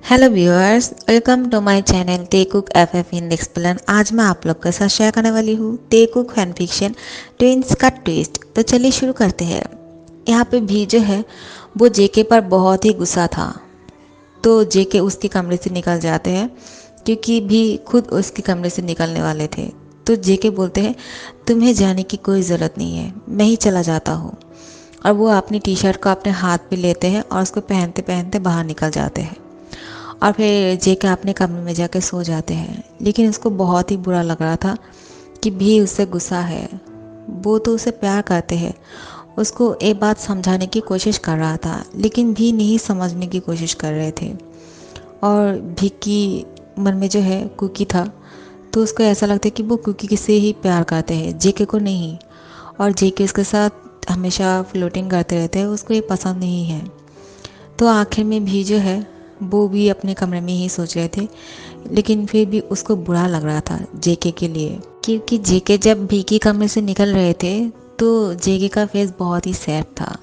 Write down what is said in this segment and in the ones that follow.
Hello viewers, welcome to my channel टे कुक एफ इन एक्सप्लेन। आज मैं आप लोग के साथ शेयर करने वाली हूँ टे कुक फैन फिक्शन ट्विंस का ट्विस्ट। तो चलिए शुरू करते हैं। यहाँ पे भी जो है वो जेके पर बहुत ही गुस्सा था। तो जेके उसके कमरे से निकल जाते हैं क्योंकि भी खुद उसके कमरे से निकलने वाले थे। तो जेके बोलते हैं तुम्हें जाने की कोई ज़रूरत नहीं है, मैं ही चला जाता हूँ। और वो अपनी टी शर्ट को अपने हाथ पे लेते हैं और उसको पहनते पहनते बाहर निकल जाते हैं। और फिर जेके अपने कमरे में जाके सो जाते हैं। लेकिन उसको बहुत ही बुरा लग रहा था कि भी उससे गुस्सा है। वो तो उसे प्यार करते हैं। उसको एक बात समझाने की कोशिश कर रहा था लेकिन भी नहीं समझने की कोशिश कर रहे थे। और भी की मन में जो है कुकी था, तो उसको ऐसा लगता है कि वो कुकी से ही प्यार करते हैं, जेके को नहीं। और जेके उसके साथ हमेशा फ्लोटिंग करते रहते हैं, उसको ये पसंद नहीं है। तो आखिर में भी जो है वो भी अपने कमरे में ही सोच रहे थे। लेकिन फिर भी उसको बुरा लग रहा था जेके के लिए, क्योंकि जेके जब भी के कमरे से निकल रहे थे तो जेके का फेस बहुत ही सैड था।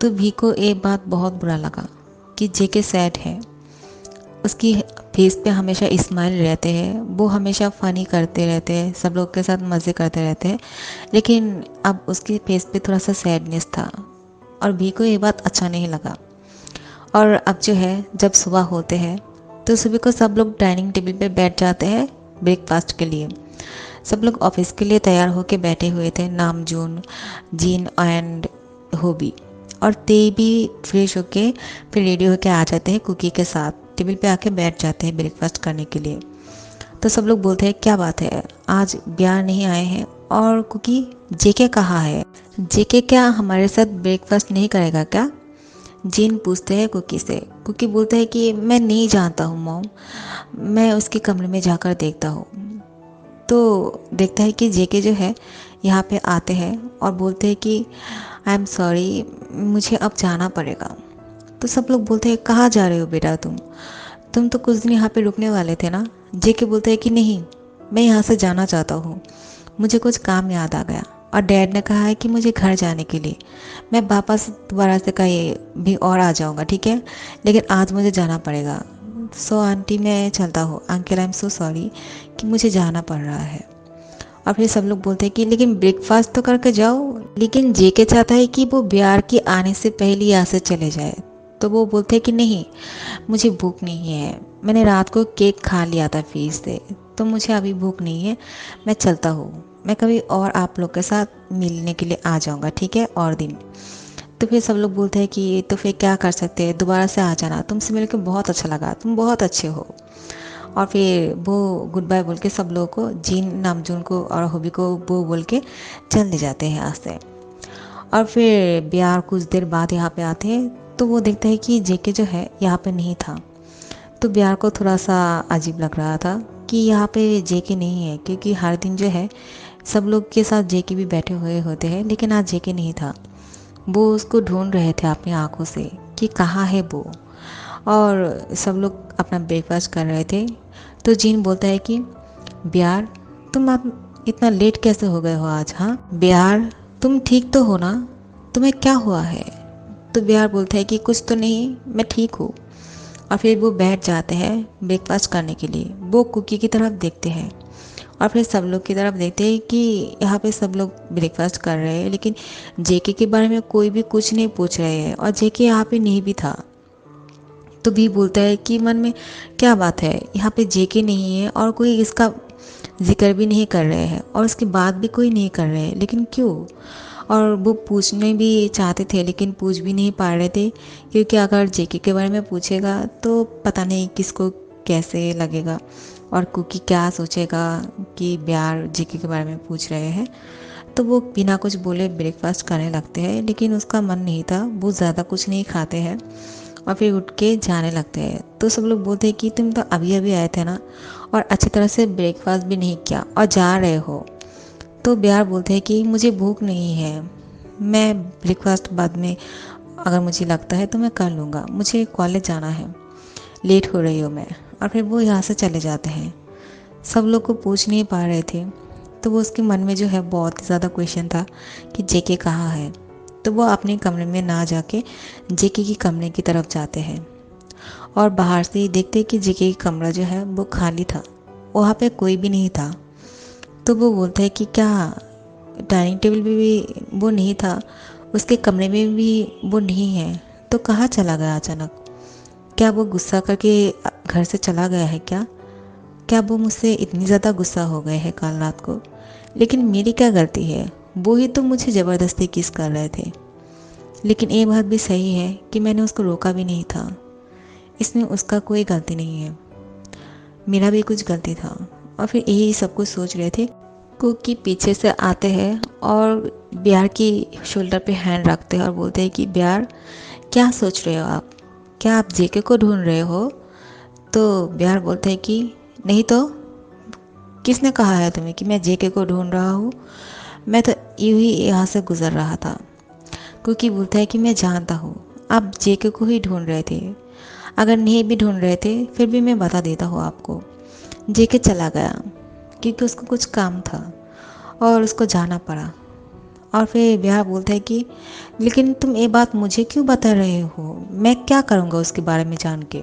तो भी को एक बात बहुत बुरा लगा कि जेके सैड है। उसकी फेस पे हमेशा स्माइल रहते हैं, वो हमेशा फ़नी करते रहते हैं, सब लोग के साथ मज़े करते रहते हैं। लेकिन अब उसके फेस पे थोड़ा सा सैडनेस था और भी को ये बात अच्छा नहीं लगा। और अब जो है जब सुबह होते हैं तो सुबह को सब लोग डाइनिंग टेबल पे बैठ जाते हैं ब्रेकफास्ट के लिए। सब लोग ऑफिस के लिए तैयार होके बैठे हुए थे, नामजून, जीन एंड होबी। और ते भी फ्रेश होके फिर रेडी होके आ जाते हैं कुकी के साथ, टेबल पे आके बैठ जाते हैं ब्रेकफास्ट करने के लिए। तो सब लोग बोलते हैं क्या बात है, आज ब्याह नहीं आए हैं? और कुकी, जेके कहाँ है? जेके क्या हमारे साथ ब्रेकफास्ट नहीं करेगा क्या? जीन पूछते हैं कुकी से। कुकी बोलता है कि मैं नहीं जानता हूँ मॉम, मैं उसके कमरे में जाकर देखता हूँ। तो देखता है कि जेके जो है यहाँ पे आते हैं और बोलते हैं कि आई एम सॉरी, मुझे अब जाना पड़ेगा। तो सब लोग बोलते हैं कहाँ जा रहे हो बेटा, तुम तो कुछ दिन यहाँ पे रुकने वाले थे ना? जेके बोलते हैं कि नहीं, मैं यहाँ से जाना चाहता हूँ, मुझे कुछ काम याद आ गया और डैड ने कहा है कि मुझे घर जाने के लिए। मैं वापस दोबारा से कहीं भी और आ जाऊँगा, ठीक है, लेकिन आज मुझे जाना पड़ेगा। सो आंटी मैं चलता हूँ, uncle I am so sorry कि मुझे जाना पड़ रहा है। और फिर सब लोग बोलते हैं कि लेकिन ब्रेकफास्ट तो करके जाओ। लेकिन जेके चाहता है कि वो बिहार के आने से पहले यहाँ से चले जाए। तो वो बोलते हैं कि नहीं, मुझे भूख नहीं है, मैंने रात को केक खा लिया था फ्रीज से, तो मुझे अभी भूख नहीं है, मैं चलता हूँ, मैं कभी और आप लोग के साथ मिलने के लिए आ जाऊँगा, ठीक है, और दिन। तो फिर सब लोग बोलते हैं कि तो फिर क्या कर सकते हैं, दोबारा से आ जाना, तुमसे मिलकर बहुत अच्छा लगा, तुम बहुत अच्छे हो। और फिर वो गुड बाय बोल के सब लोगों को, जीन, नामजून को और हॉबी को वो बोल के चल जाते हैं यहाँ से। और फिर बिहार कुछ देर बाद यहाँ पे आते हैं तो वो देखता है कि जेके जो है यहाँ पे नहीं था। तो बिहार को थोड़ा सा अजीब लग रहा था कि यहाँ पे जेके नहीं है, क्योंकि हर दिन जो है सब लोग के साथ जेके भी बैठे हुए होते हैं, लेकिन आज जेके नहीं था। वो उसको ढूंढ रहे थे अपनी आंखों से कि कहाँ है वो। और सब लोग अपना ब्रेकफास्ट कर रहे थे। तो जीन बोलता है कि बिहार, तुम आप इतना लेट कैसे हो गए हो आज? हाँ बिहार, तुम ठीक तो हो ना? तुम्हें क्या हुआ है? तो बिहार बोलता है कि कुछ तो नहीं, मैं ठीक हूँ। और फिर वो बैठ जाते हैं ब्रेकफास्ट करने के लिए। वो कुकी की तरफ देखते हैं और फिर सब लोग की तरफ देखते हैं कि यहाँ पे सब लोग ब्रेकफास्ट कर रहे हैं, लेकिन जेके के बारे में कोई भी कुछ नहीं पूछ रहे हैं और जेके यहाँ पे नहीं भी था। तो भी बोलता है कि मन में क्या बात है, यहाँ पे जेके नहीं है और कोई इसका जिक्र भी नहीं कर रहे हैं और उसकी बात भी कोई नहीं कर रहे हैं, लेकिन क्यों? और वो पूछने भी चाहते थे लेकिन पूछ भी नहीं पा रहे थे, क्योंकि अगर जेके के बारे में पूछेगा तो पता नहीं किसको कैसे लगेगा और कुकी क्या सोचेगा कि बिहार जेके के बारे में पूछ रहे हैं। तो वो बिना कुछ बोले ब्रेकफास्ट करने लगते हैं, लेकिन उसका मन नहीं था, वो ज़्यादा कुछ नहीं खाते हैं और फिर उठ के जाने लगते हैं। तो सब लोग बोलते हैं कि तुम तो अभी अभी आए थे ना और अच्छी तरह से ब्रेकफास्ट भी नहीं किया और जा रहे हो। तो बिहार बोलते हैं कि मुझे भूख नहीं है, मैं ब्रेकफास्ट बाद में अगर मुझे लगता है तो मैं कर लूँगा, मुझे कॉलेज जाना है, लेट हो रही हूँ मैं। और फिर वो यहाँ से चले जाते हैं। सब लोग को पूछ नहीं पा रहे थे, तो वो उसके मन में जो है बहुत ही ज़्यादा क्वेश्चन था कि जेके कहाँ है। तो वो अपने कमरे में ना जाके जेके की कमरे की तरफ जाते हैं और बाहर से ही देखते कि जेके का कमरा जो है वो खाली था, वहाँ पे कोई भी नहीं था। तो वो बोलता है कि क्या डाइनिंग टेबल पे भी वो नहीं था, उसके कमरे में भी वो नहीं है, तो कहाँ चला गया अचानक? क्या वो गुस्सा करके घर से चला गया है क्या? क्या वो मुझसे इतनी ज़्यादा गुस्सा हो गए हैं कल रात को? लेकिन मेरी क्या गलती है? वो ही तो मुझे ज़बरदस्ती किस कर रहे थे। लेकिन ये बात भी सही है कि मैंने उसको रोका भी नहीं था। इसमें उसका कोई गलती नहीं है, मेरा भी कुछ गलती था। और फिर यही सब कुछ सोच रहे थे, कुकी पीछे से आते हैं और ब्यार की शोल्डर पे हैंड रखते हैं और बोलते हैं कि ब्यार, क्या सोच रहे हो आप? क्या आप जेके को ढूंढ रहे हो? तो ब्यार बोलते हैं कि नहीं तो, किसने कहा है तुम्हें कि मैं जेके को ढूंढ रहा हूँ? मैं तो यूं ही यहाँ से गुजर रहा था। कुकी बोलता है कि मैं जानता हूँ आप जेके को ही ढूंढ रहे थे। अगर नहीं भी ढूंढ रहे थे फिर भी मैं बता देता हूँ आपको। जेके चला गया क्योंकि उसको कुछ काम था और उसको जाना पड़ा। और फिर ब्याह बोलता है कि लेकिन तुम ये बात मुझे क्यों बता रहे हो? मैं क्या करूँगा उसके बारे में जान के?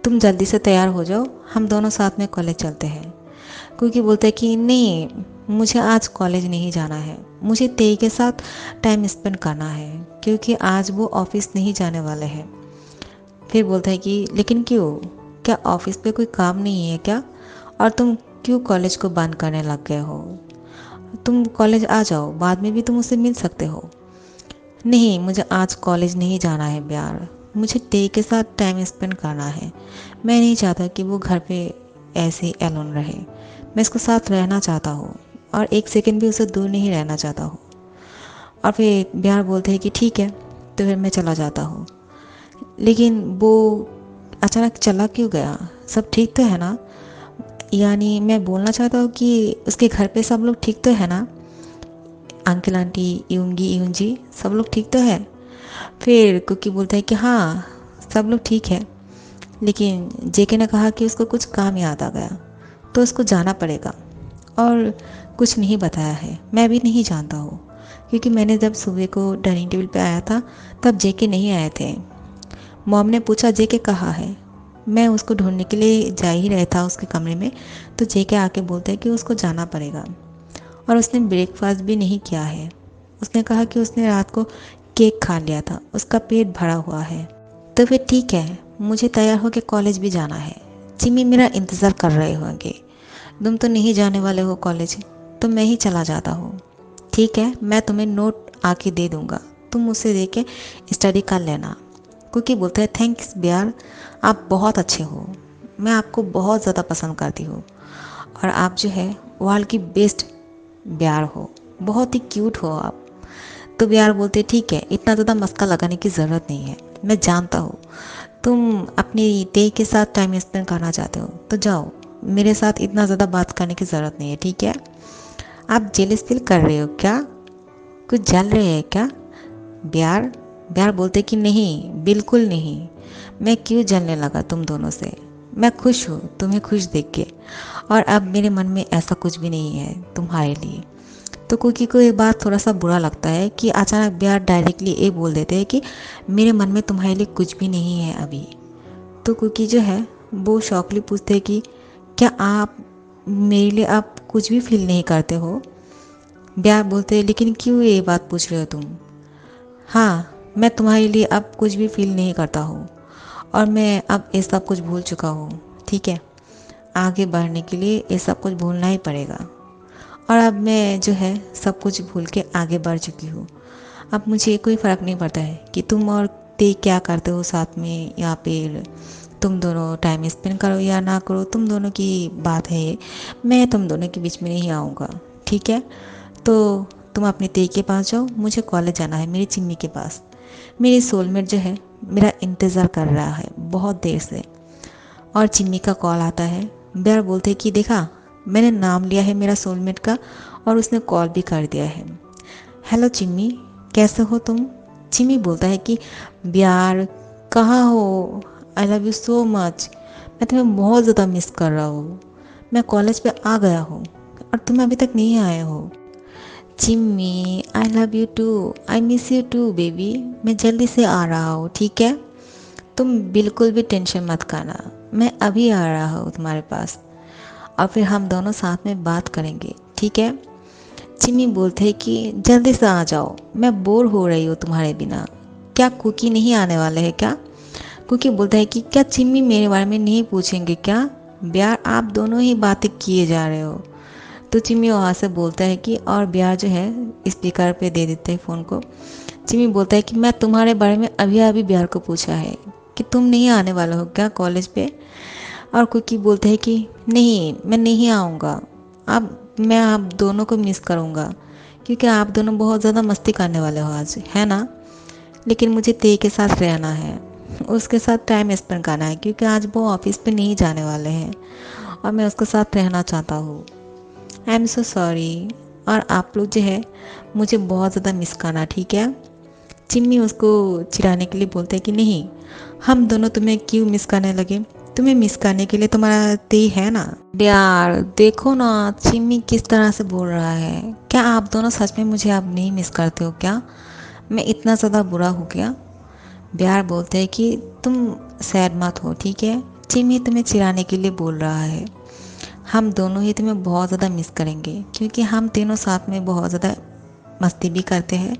तुम जल्दी से तैयार हो जाओ, हम दोनों साथ में कॉलेज चलते हैं। क्योंकि बोलता है कि नहीं, मुझे आज कॉलेज नहीं जाना है, मुझे तेई के साथ टाइम स्पेंड करना है क्योंकि आज वो ऑफिस नहीं जाने वाले हैं। फिर बोलता है कि लेकिन क्यों? क्या ऑफिस पे कोई काम नहीं है क्या? और तुम क्यों कॉलेज को बंद करने लग गए हो? तुम कॉलेज आ जाओ, बाद में भी तुम उससे मिल सकते हो। नहीं, मुझे आज कॉलेज नहीं जाना है ब्यार, मुझे तेई के साथ टाइम स्पेंड करना है। मैं नहीं चाहता कि वो घर पे ऐसे ही एलोन रहे। मैं इसको साथ रहना चाहता हूँ और एक सेकंड भी उसे दूर नहीं रहना चाहता हूँ। और फिर ब्यार बोलते हैं कि ठीक है, तो फिर मैं चला जाता हूँ। लेकिन वो अचानक चला क्यों गया? सब ठीक तो है ना? यानी मैं बोलना चाहता हूँ कि उसके घर पे सब लोग ठीक तो है ना? अंकल आंटी यूंगी यूंजी सब लोग ठीक तो है? फिर कुकी बोलता है कि हाँ, सब लोग ठीक है। लेकिन जेके ने कहा कि उसको कुछ काम याद आ गया तो उसको जाना पड़ेगा और कुछ नहीं बताया है। मैं भी नहीं जानता हूँ क्योंकि मैंने जब सुबह को डाइनिंग टेबल पे आया था तब जेके नहीं आए थे। मॉम ने पूछा जेके कहाँ है? मैं उसको ढूंढने के लिए जा ही रहा था उसके कमरे में, तो जेके आके बोलता है कि उसको जाना पड़ेगा और उसने ब्रेकफास्ट भी नहीं किया है। उसने कहा कि उसने रात को केक खा लिया था, उसका पेट भरा हुआ है। तो फिर ठीक है, मुझे तैयार होकर कॉलेज भी जाना है। जिमी मेरा इंतज़ार कर रहे होंगे। तुम तो नहीं जाने वाले हो कॉलेज, तो मैं ही चला जाता हूँ। ठीक है, मैं तुम्हें नोट आके दे दूँगा, तुम उसे दे के स्टडी कर लेना। कुकी बोलता है थैंक्स ब्यार, आप बहुत अच्छे हो, मैं आपको बहुत ज़्यादा पसंद करती हूँ और आप जो है वर्ल्ड की बेस्ट ब्यार हो, बहुत ही क्यूट हो आप। तो ब्यार बोलते ठीक है, इतना ज़्यादा मस्का लगाने की ज़रूरत नहीं है, मैं जानता हूँ तुम अपनी तेई के साथ टाइम स्पेंड करना चाहते हो, तो जाओ, मेरे साथ इतना ज़्यादा बात करने की ज़रूरत नहीं है, ठीक है? आप जेलस फील कर रहे हो क्या? कुछ जल रहे हैं क्या? ब्यार ब्यार बोलते कि नहीं, बिल्कुल नहीं। मैं क्यों जलने लगा तुम दोनों से? मैं खुश हूँ तुम्हें खुश देख के, और अब मेरे मन में ऐसा कुछ भी नहीं है तुम्हारे लिए। तो कुकी को ये बात थोड़ा सा बुरा लगता है कि अचानक ब्यार डायरेक्टली ये बोल देते हैं कि मेरे मन में तुम्हारे लिए कुछ भी नहीं है अभी। तो कुकी जो है वो शॉकली पूछते हैं कि क्या आप मेरे लिए आप कुछ भी फील नहीं करते हो? ब्यार बोलते हैं लेकिन क्यों ये बात पूछ रहे हो तुम? हाँ, मैं तुम्हारे लिए अब कुछ भी फील नहीं करता हूँ और मैं अब ये सब कुछ भूल चुका हूँ, ठीक है? आगे बढ़ने के लिए ये सब कुछ भूलना ही पड़ेगा और अब मैं जो है सब कुछ भूल के आगे बढ़ चुकी हूँ। अब मुझे कोई फ़र्क नहीं पड़ता है कि तुम और ते क्या करते हो साथ में, या फिर तुम दोनों टाइम स्पेंड करो या ना करो, तुम दोनों की बात है ये। मैं तुम दोनों के बीच में नहीं आऊँगा, ठीक है? तो तुम अपने ते के पास जाओ, मुझे कॉलेज जाना है मेरी चिम्मी के पास। मेरी सोलमेट जो है मेरा इंतज़ार कर रहा है बहुत देर से। और चिम्मी का कॉल आता है। ब्यार बोलते हैं कि देखा, मैंने नाम लिया है मेरा सोलमेट का और उसने कॉल भी कर दिया है। हेलो चिम्मी, कैसे हो तुम? चिम्मी बोलता है कि ब्यार कहाँ हो? आई लव यू सो मच, मैं तुम्हें बहुत ज़्यादा मिस कर रहा हूँ। मैं कॉलेज पे आ गया हूँ और तुम अभी तक नहीं आए हो। Chimmi I love you too, I miss you too baby, मैं जल्दी से आ रहा हूँ, ठीक है? तुम बिल्कुल भी टेंशन मत करना, मैं अभी आ रहा हूँ तुम्हारे पास और फिर हम दोनों साथ में बात करेंगे, ठीक है। चिमी बोलते हैं कि जल्दी से आ जाओ, मैं बोर हो रही हूँ तुम्हारे बिना। क्या कुकी नहीं आने वाले हैं क्या? कुकी बोलता है कि क्या चिम्मी मेरे बारे में नहीं पूछेंगे क्या? ब्यार आप दोनों ही बातें किए जा रहे हो। तो चिम्मी वहाँ से बोलता है कि और ब्यार जो है स्पीकर पे दे देते हैं फ़ोन को। चिम्मी बोलता है कि मैं तुम्हारे बारे में अभी अभी ब्यार को पूछा है कि तुम नहीं आने वाले हो क्या कॉलेज पे। और कुकी बोलते हैं कि नहीं, मैं नहीं आऊँगा। अब मैं आप दोनों को मिस करूँगा क्योंकि आप दोनों बहुत ज़्यादा मस्ती करने वाले हो आज, है ना। लेकिन मुझे ते के साथ रहना है, उसके साथ टाइम स्पेंड करना है क्योंकि आज वो ऑफिस पे नहीं जाने वाले हैं और मैं उसके साथ रहना चाहता हूँ। I am so sorry. और आप लोग जो है मुझे बहुत ज़्यादा मिस करना, ठीक है। चिम्मी उसको चिढ़ाने के लिए बोलते हैं कि नहीं, हम दोनों तुम्हें क्यों मिस करने लगे, तुम्हें मिस करने के लिए तुम्हारा ते है ना। यार देखो ना चिम्मी किस तरह से बोल रहा है, क्या आप दोनों सच में मुझे अब नहीं मिस करते हो क्या? मैं इतना ज़्यादा बुरा हो गया। ब्यार बोलते हैं कि तुम सैड मत हो, ठीक है। चिमी तुम्हें चिढ़ाने के लिए बोल रहा है। हम दोनों ही तुम्हें बहुत ज़्यादा मिस करेंगे क्योंकि हम तीनों साथ में बहुत ज़्यादा मस्ती भी करते हैं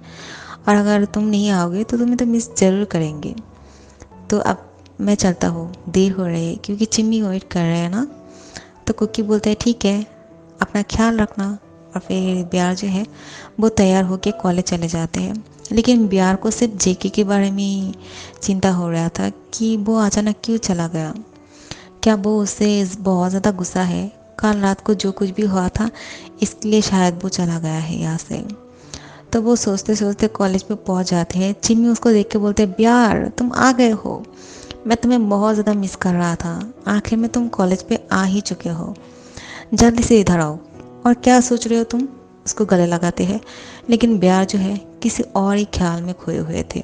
और अगर तुम नहीं आओगे तो तुम्हें तो मिस ज़रूर करेंगे। तो अब मैं चलता हूँ, देर हो रही है क्योंकि चिम्मी वेट कर रहे हैं ना। तो कुकी बोलता है ठीक है, अपना ख्याल रखना। और फिर ब्यार जो है वो तैयार होकर कॉलेज चले जाते हैं। लेकिन ब्यार को सिर्फ जेके के बारे में चिंता हो रहा था कि वो अचानक क्यों चला गया। क्या वो उससे बहुत ज़्यादा गुस्सा है, कल रात को जो कुछ भी हुआ था इसके लिए शायद वो चला गया है यहाँ से। तो वो सोचते सोचते कॉलेज पे पहुँच जाते हैं। चिम्मी उसको देख के बोलते हैं ब्यार तुम आ गए हो, मैं तुम्हें बहुत ज़्यादा मिस कर रहा था, आखिर में तुम कॉलेज पे आ ही चुके हो, जल्दी से इधर आओ। और क्या सोच रहे हो तुम, उसको गले लगाते हैं। लेकिन ब्यार जो है किसी और ही ख्याल में खोए हुए थे।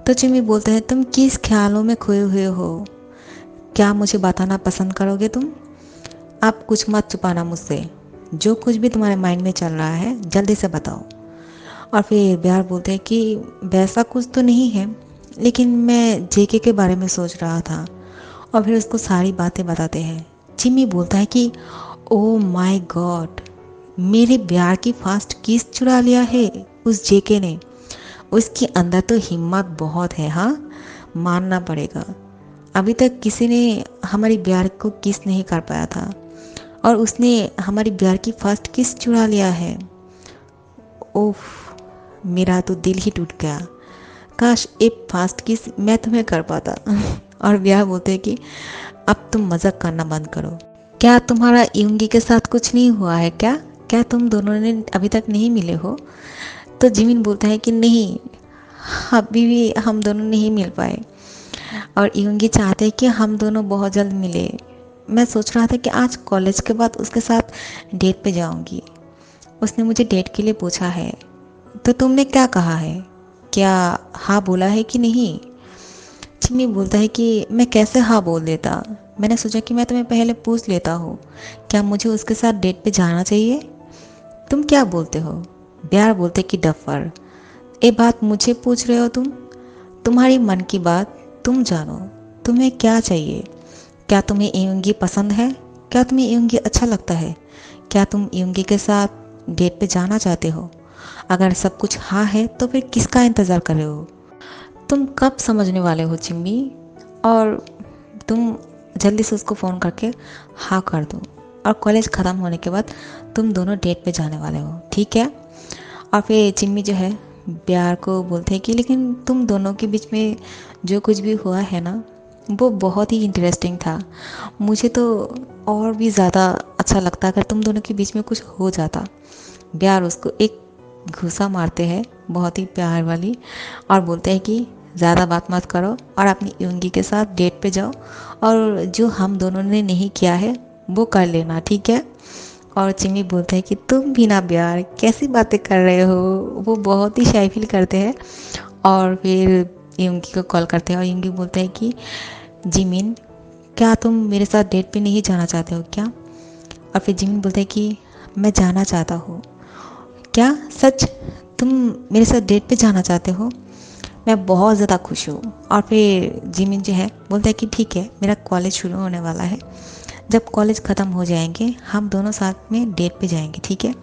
तो चिम्मी बोलते हैं तुम किस ख्यालों में खोए हुए हो, क्या मुझे बताना पसंद करोगे तुम? आप कुछ मत छुपाना मुझसे, जो कुछ भी तुम्हारे माइंड में चल रहा है जल्दी से बताओ। और फिर ब्यार बोलते हैं कि वैसा कुछ तो नहीं है, लेकिन मैं जेके के बारे में सोच रहा था। और फिर उसको सारी बातें बताते हैं। चिम्मी बोलता है कि ओह माय गॉड, मेरे ब्यार की फास्ट किस चुरा लिया है उस जेके ने। उसके अंदर तो हिम्मत बहुत है, हाँ मानना पड़ेगा। अभी तक किसी ने हमारी ब्यार को किस नहीं कर पाया था और उसने हमारी ब्यार की फर्स्ट किस चुरा लिया है। ओफ, मेरा तो दिल ही टूट गया, काश एक फास्ट किस मैं तुम्हें कर पाता। और ब्याह बोलते हैं कि अब तुम मजाक करना बंद करो, क्या तुम्हारा यूंगी के साथ कुछ नहीं हुआ है क्या, क्या तुम दोनों ने अभी तक नहीं मिले हो? तो जिमिन बोलता है कि नहीं, अभी भी हम दोनों नहीं मिल पाए और यूंगी चाहते हैं कि हम दोनों बहुत जल्द मिले। मैं सोच रहा था कि आज कॉलेज के बाद उसके साथ डेट पे जाऊंगी, उसने मुझे डेट के लिए पूछा है। तो तुमने क्या कहा है, क्या हाँ बोला है कि नहीं? चिम्मी बोलता है कि मैं कैसे हाँ बोल देता, मैंने सोचा कि मैं तुम्हें पहले पूछ लेता हूँ क्या मुझे उसके साथ डेट पे जाना चाहिए। तुम क्या बोलते हो? ब्यार बोलते कि डफर, ये बात मुझे पूछ रहे हो तुम, तुम्हारी मन की बात तुम जानो, तुम्हें क्या चाहिए? क्या तुम्हें यूंगी पसंद है, क्या तुम्हें यूंगी अच्छा लगता है, क्या तुम यूंगी के साथ डेट पे जाना चाहते हो? अगर सब कुछ हाँ है तो फिर किसका इंतज़ार कर रहे हो? तुम कब समझने वाले हो चिम्मी? और तुम जल्दी से उसको फ़ोन करके हाँ कर दो और कॉलेज ख़त्म होने के बाद तुम दोनों डेट पे जाने वाले हो, ठीक है। और फिर चिम्मी जो है ब्यार को बोलते हैं कि लेकिन तुम दोनों के बीच में जो कुछ भी हुआ है ना वो बहुत ही इंटरेस्टिंग था, मुझे तो और भी ज़्यादा अच्छा लगता अगर तुम दोनों के बीच में कुछ हो जाता। ब्यार उसको एक घूसा मारते हैं बहुत ही प्यार वाली और बोलते हैं कि ज़्यादा बात मत करो और अपनी यूंगी के साथ डेट पे जाओ और जो हम दोनों ने नहीं किया है वो कर लेना, ठीक है। और चिम्मी बोलते हैं कि तुम भी ना ब्यार कैसी बातें कर रहे हो, वो बहुत ही शाय फील करते हैं। और फिर यूंगी को कॉल करते हैं और यूंगी बोलते हैं कि जिमिन, क्या तुम मेरे साथ डेट पे नहीं जाना चाहते हो क्या? और फिर जिमिन बोलते हैं कि मैं जाना चाहता हूँ। क्या सच, तुम मेरे साथ डेट पे जाना चाहते हो? मैं बहुत ज़्यादा खुश हूँ। और फिर जिमिन जो है बोलता है कि ठीक है, मेरा कॉलेज शुरू होने वाला है, जब कॉलेज ख़त्म हो जाएंगे हम दोनों साथ में डेट पे जाएंगे, ठीक है।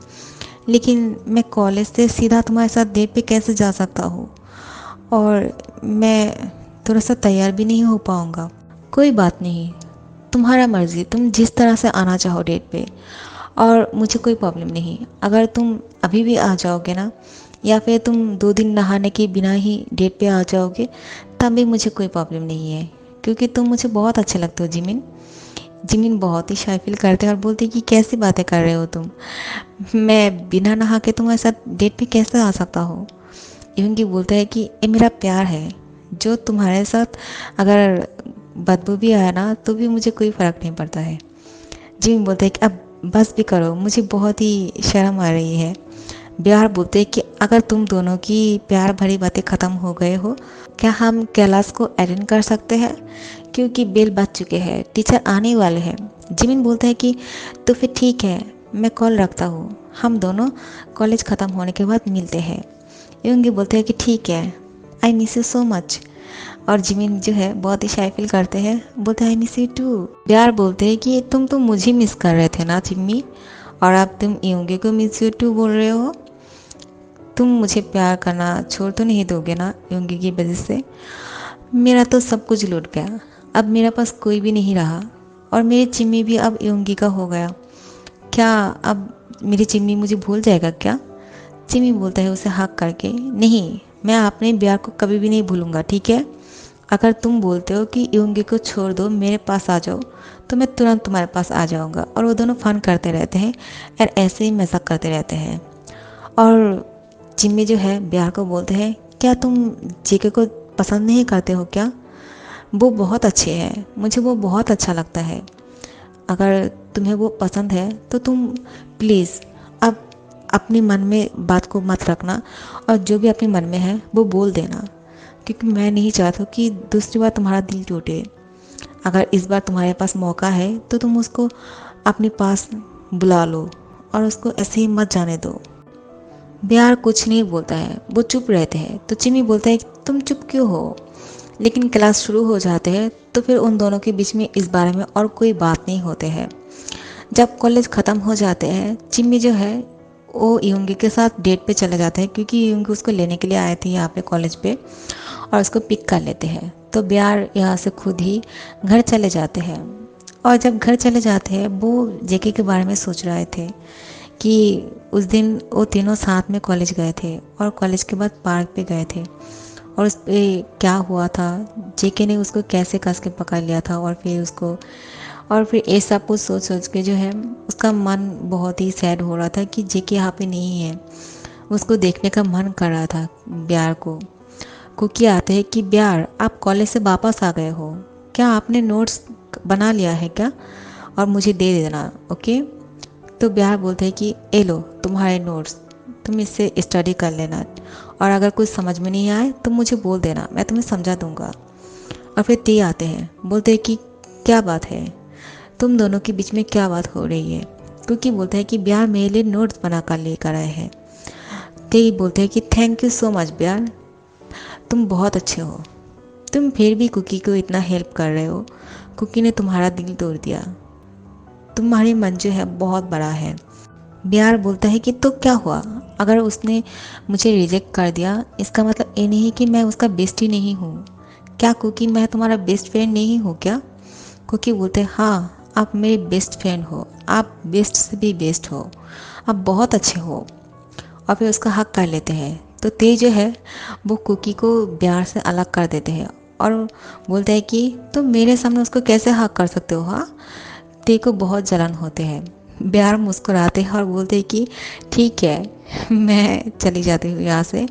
लेकिन मैं कॉलेज से सीधा तुम्हारे साथ डेट पे कैसे जा सकता हूँ, और मैं थोड़ा सा तैयार भी नहीं हो पाऊँगा। कोई बात नहीं, तुम्हारा मर्ज़ी, तुम जिस तरह से आना चाहो डेट पे, और मुझे कोई प्रॉब्लम नहीं। अगर तुम अभी भी आ जाओगे ना, या फिर तुम 2 दिन नहाने के बिना ही डेट पे आ जाओगे, तब भी मुझे कोई प्रॉब्लम नहीं है, क्योंकि तुम मुझे बहुत अच्छे लगते हो जिमिन। जिमिन बहुत ही शाय फील करते हैं और बोलते हैं कि कैसी बातें कर रहे हो तुम, मैं बिना नहा के तुम्हारे साथ डेट पे कैसे आ सकता हूँ। यूंगी बोलता है कि ये मेरा प्यार है, जो तुम्हारे साथ अगर बदबू भी आया ना तो भी मुझे कोई फ़र्क नहीं पड़ता है। जिमी बोलता है कि अब बस भी करो, मुझे बहुत ही शर्म आ रही है। बिहार बोलते हैं कि अगर तुम दोनों की प्यार भरी बातें ख़त्म हो गए हो, क्या हम क्लास को अटेंड कर सकते हैं, क्योंकि बेल बज चुके हैं, टीचर आने वाले हैं। जिमिन बोलता है कि तो फिर ठीक है, मैं कॉल रखता हूँ, हम दोनों कॉलेज ख़त्म होने के बाद मिलते हैं। यूंगी बोलते हैं कि ठीक है, आई मिस यू सो मच। और जिमिन जो है बहुत ही शाय फील करते हैं, बोलते हैं आई मिस यू टू। प्यार बोलते हैं कि तुम तो मुझे मिस कर रहे थे ना जिम्मी, और अब तुम यूंगी को मिस यू टू बोल रहे हो। तुम मुझे प्यार करना छोड़ तो नहीं दोगे ना यूंगी की वजह से। मेरा तो सब कुछ लूट गया, अब मेरे पास कोई भी नहीं रहा, और मेरी चिम्मी भी अब यूंगी का हो गया। क्या अब मेरी चिम्मी मुझे भूल जाएगा क्या। चिम्मी बोलता है उसे हक करके, नहीं, मैं अपने प्यार को कभी भी नहीं भूलूंगा, ठीक है। अगर तुम बोलते हो कि यूंगी को छोड़ दो, मेरे पास आ जाओ, तो मैं तुरंत तुम्हारे पास आ जाऊंगा। और वो दोनों फन करते रहते हैं और ऐसे ही मजाक करते रहते हैं। और जिम्मी जो है बिहार को बोलते हैं, क्या तुम जेके को पसंद नहीं करते हो क्या, वो बहुत अच्छे हैं, मुझे वो बहुत अच्छा लगता है। अगर तुम्हें वो पसंद है तो तुम प्लीज़ अब अपने मन में बात को मत रखना, और जो भी अपने मन में है वो बोल देना, क्योंकि मैं नहीं चाहता कि दूसरी बार तुम्हारा दिल टूटे। अगर इस बार तुम्हारे पास मौका है तो तुम उसको अपने पास बुला लो, और उसको ऐसे ही मत जाने दो। बिहार कुछ नहीं बोलता है, वो चुप रहते हैं। तो चिमी बोलता है कि तुम चुप क्यों हो। लेकिन क्लास शुरू हो जाते हैं तो फिर उन दोनों के बीच में इस बारे में और कोई बात नहीं होते हैं। जब कॉलेज ख़त्म हो जाते हैं, चिम्मी जो है वो यूंगी के साथ डेट पे चले जाते हैं, क्योंकि यूंगी उसको लेने के लिए आए थे यहाँ पे कॉलेज पे, और उसको पिक कर लेते हैं। तो बिहार यहाँ से खुद ही घर चले जाते हैं। और जब घर चले जाते हैं, वो जेके के बारे में सोच रहे थे कि उस दिन वो तीनों साथ में कॉलेज गए थे, और कॉलेज के बाद पार्क पे गए थे, और उस पर क्या हुआ था, जेके ने उसको कैसे कस के पकड़ लिया था, और फिर ये सब कुछ सोच सोच के जो है उसका मन बहुत ही सैड हो रहा था कि जेके यहाँ पे नहीं है। उसको देखने का मन कर रहा था ब्यार को। कुकी आते हैं कि ब्यार, आप कॉलेज से वापस आ गए हो, क्या आपने नोट्स बना लिया है क्या, और मुझे दे देना, ओके। तो ब्यार बोलते हैं कि ए लो तुम्हारे नोट्स, तुम इससे स्टडी कर लेना, और अगर कुछ समझ में नहीं आए तो मुझे बोल देना, मैं तुम्हें समझा दूंगा। और फिर ती आते हैं, बोलते हैं कि क्या बात है, तुम दोनों के बीच में क्या बात हो रही है। क्योंकि बोलते हैं कि ब्यार मेरे लिए नोट्स बना कर लेकर आए हैं। ते बोलते हैं कि थैंक यू सो मच ब्यार, तुम बहुत अच्छे हो, तुम फिर भी कुकी को इतना हेल्प कर रहे हो। कुकी ने तुम्हारा दिल तोड़ दिया, तुम्हारी मन जो है बहुत बड़ा है। ब्यार बोलता है कि तो क्या हुआ, अगर उसने मुझे रिजेक्ट कर दिया, इसका मतलब ये नहीं कि मैं उसका बेस्ट ही नहीं हूँ। क्या कुकी मैं तुम्हारा बेस्ट फ्रेंड नहीं हूँ क्या। कुकी बोलते हैं हाँ, आप मेरे बेस्ट फ्रेंड हो, आप बेस्ट से भी बेस्ट हो, आप बहुत अच्छे हो। और फिर उसका हक कर लेते हैं। तो ते जो है वो कुकी को ब्यार से अलग कर देते हैं, और बोलते हैं कि तुम मेरे सामने उसको कैसे हक कर सकते हो। हाँ, ते को बहुत जलन होते हैं। ब्यार मुस्कुराते हैं और बोलते हैं कि ठीक है, मैं चली जाती हूँ यहाँ से,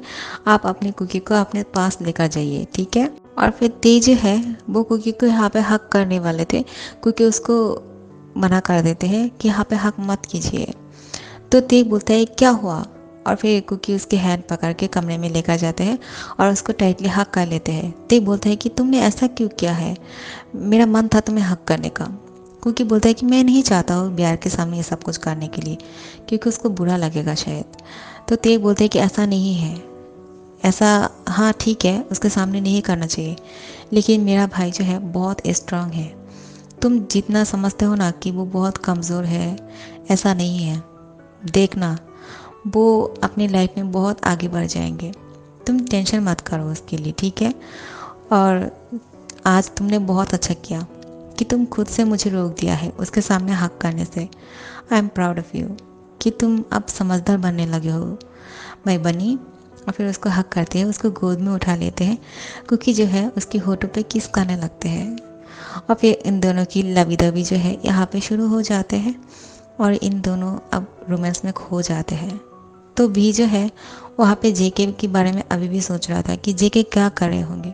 आप अपनी कुकी को अपने पास लेकर जाइए, ठीक है। और फिर ते जो है वो कुकी को यहाँ पे हक करने वाले थे, क्योंकि उसको मना कर देते हैं कि यहाँ पे हक मत कीजिए। तो ते बोलता है क्या हुआ, और फिर कुकी उसके हैंड पकड़ के कमरे में लेकर जाते हैं और उसको टाइटली हक कर लेते हैं। ते बोलता है कि तुमने ऐसा क्यों किया है, मेरा मन था तुम्हें हक करने का। कुकी बोलता है कि मैं नहीं चाहता हूँ ब्यार के सामने ये सब कुछ करने के लिए, क्योंकि उसको बुरा लगेगा शायद। तो ते बोलते हैं कि ऐसा नहीं है, ऐसा हाँ ठीक है, उसके सामने नहीं करना चाहिए, लेकिन मेरा भाई जो है बहुत स्ट्रांग है। तुम जितना समझते हो ना कि वो बहुत कमज़ोर है, ऐसा नहीं है। देखना, वो अपनी लाइफ में बहुत आगे बढ़ जाएंगे। तुम टेंशन मत करो उसके लिए, ठीक है। और आज तुमने बहुत अच्छा किया कि तुम खुद से मुझे रोक दिया है उसके सामने हक करने से। I am proud of you कि तुम अब समझदार बनने लगे हो। मैं बनी और फिर उसको हक करते हैं, उसको गोद में उठा लेते हैं, क्योंकि जो है उसकी होठों पे किस करने लगते हैं। और फिर इन दोनों की लवी दवी जो है यहाँ पे शुरू हो जाते हैं और इन दोनों अब रोमांस में खो जाते हैं। तो भी जो है वहाँ पे जेके के बारे में अभी भी सोच रहा था कि जेके क्या कर रहे होंगे।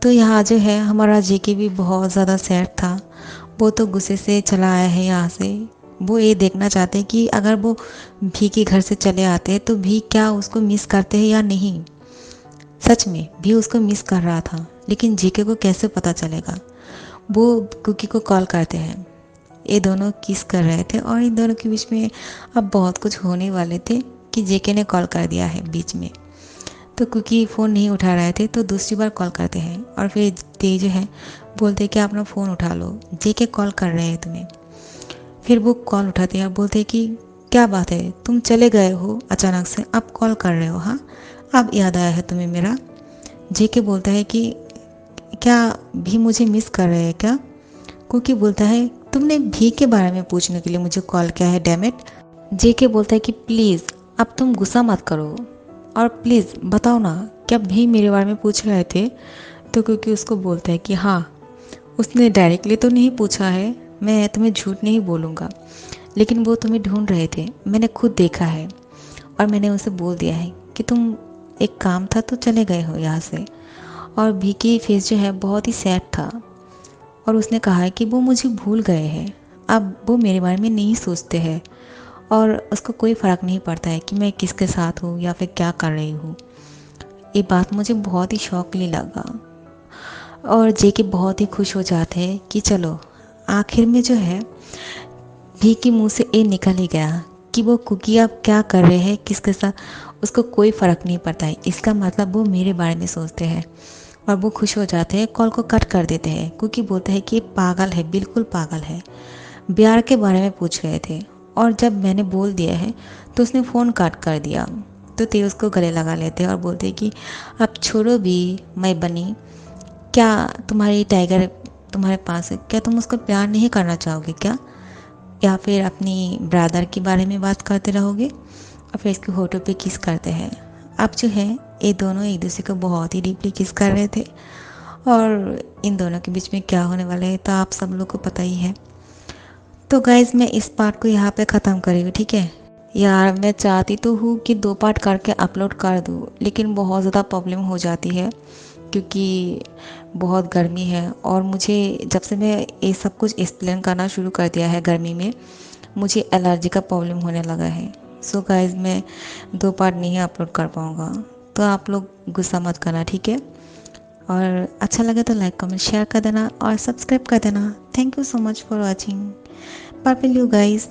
तो यहाँ जो है हमारा जेके भी बहुत ज़्यादा सैड था। वो तो गुस्से से चला आया है यहाँ से। वो ये देखना चाहते हैं कि अगर वो भी के घर से चले आते हैं तो भी क्या उसको मिस करते हैं या नहीं। सच में भी उसको मिस कर रहा था, लेकिन जेके को कैसे पता चलेगा। वो कुकी को कॉल करते हैं। ये दोनों किस कर रहे थे और इन दोनों के बीच में अब बहुत कुछ होने वाले थे कि जेके ने कॉल कर दिया है बीच में। तो कुकी फ़ोन नहीं उठा रहे थे तो दूसरी बार कॉल करते हैं और फिर ते जो है बोलते हैं कि अपना फ़ोन उठा लो, जेके कॉल कर रहे हैं तुम्हें। फिर वो कॉल उठाते हैं और बोलते हैं कि क्या बात है, तुम चले गए हो अचानक से, अब कॉल कर रहे हो। हाँ, अब याद आया है तुम्हें मेरा। जेके बोलता है कि क्या भी मुझे मिस कर रहे हैं क्या। कुकी बोलता है तुमने भी के बारे में पूछने के लिए मुझे कॉल किया है, डैमेट। जेके बोलता है कि प्लीज़ अब तुम गुस्सा मत करो और प्लीज़ बताओ ना, क्या भी मेरे बारे में पूछ रहे थे। तो क्योंकि उसको बोलता है कि हाँ, उसने डायरेक्टली तो नहीं पूछा है, मैं तुम्हें झूठ नहीं बोलूँगा, लेकिन वो तुम्हें ढूंढ रहे थे, मैंने खुद देखा है और मैंने उसे बोल दिया है कि तुम एक काम था तो चले गए हो यहाँ से। और भी की फेस जो है बहुत ही सैड था और उसने कहा है कि वो मुझे भूल गए हैं, अब वो मेरे बारे में नहीं सोचते हैं और उसको कोई फ़र्क नहीं पड़ता है कि मैं किसके साथ हूँ या फिर क्या कर रही हूँ। ये बात मुझे बहुत ही शॉकली लगा और जेके बहुत ही खुश हो जाते हैं कि चलो आखिर में जो है भी के मुंह से ये निकल ही गया कि वो कुकी अब क्या कर रहे हैं किसके साथ, उसको कोई फ़र्क नहीं पड़ता है। इसका मतलब वो मेरे बारे में सोचते हैं और वो खुश हो जाते हैं, कॉल को कट कर देते हैं। कुकी बोलते हैं कि ये पागल है, बिल्कुल पागल है, ब्यार के बारे में पूछ रहे थे और जब मैंने बोल दिया है तो उसने फ़ोन काट कर दिया। तो ते उसको गले लगा लेते हैं और बोलते हैं कि अब छोड़ो भी, मैं बनी, क्या तुम्हारी टाइगर तुम्हारे पास है, क्या तुम उसको प्यार नहीं करना चाहोगे क्या, या फिर अपनी ब्रदर के बारे में बात करते रहोगे। और फिर इसके होठों पे किस करते हैं। अब जो है ये दोनों एक दूसरे को बहुत ही डीपली किस कर रहे थे और इन दोनों के बीच में क्या होने वाला है तो आप सब लोग को पता ही है। तो गाइज़ मैं इस पार्ट को यहाँ पे ख़त्म करेंगे, ठीक है। यार मैं चाहती तो हूँ कि 2 पार्ट करके अपलोड कर दूँ, लेकिन बहुत ज़्यादा प्रॉब्लम हो जाती है क्योंकि बहुत गर्मी है और मुझे जब से मैं ये सब कुछ एक्सप्लेन करना शुरू कर दिया है गर्मी में, मुझे एलर्जी का प्रॉब्लम होने लगा है। सो गाइज़ मैं 2 पार्ट नहीं अपलोड कर पाऊँगा, तो आप लोग गुस्सा मत करना, ठीक है। और अच्छा लगे तो लाइक कमेंट शेयर कर देना और सब्सक्राइब कर देना। Thank you so much for watching. Bye bye you guys.